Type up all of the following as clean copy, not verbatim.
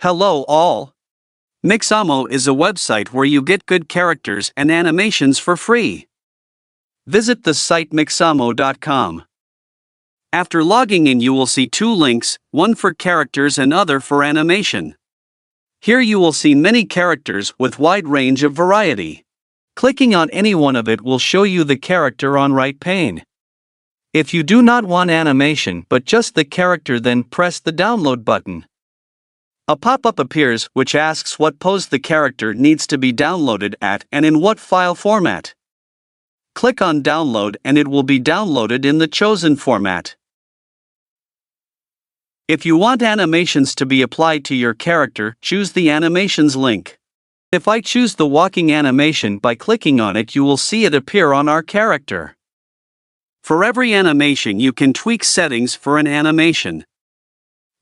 Hello all. Mixamo is a website where you get good characters and animations for free. Visit the site mixamo.com. After logging in, you will see two links, one for characters and other for animation. Here you will see many characters with wide range of variety. Clicking on any one of it will show you the character on right pane. If you do not want animation but just the character, then press the download button. A pop-up appears which asks what pose the character needs to be downloaded at and in what file format. Click on download and it will be downloaded in the chosen format. If you want animations to be applied to your character, choose the animations link. If I choose the walking animation, by clicking on it you will see it appear on our character. For every animation you can tweak settings for an animation.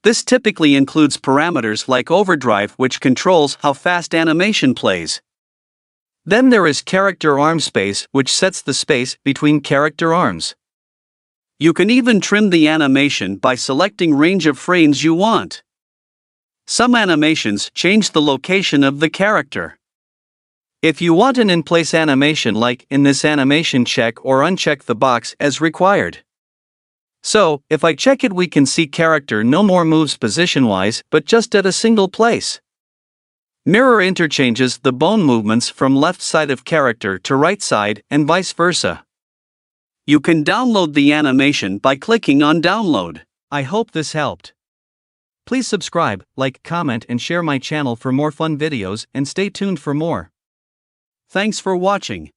This typically includes parameters like overdrive, which controls how fast animation plays. Then there is character arm space, which sets the space between character arms. You can even trim the animation by selecting range of frames you want. Some animations change the location of the character. If you want an in-place animation like in this animation, check or uncheck the box as required. So, if I check it, we can see character no more moves position-wise but just at a single place. Mirror interchanges the bone movements from left side of character to right side and vice versa. You can download the animation by clicking on download. I hope this helped. Please subscribe, like, comment and share my channel for more fun videos, and stay tuned for more. Thanks for watching.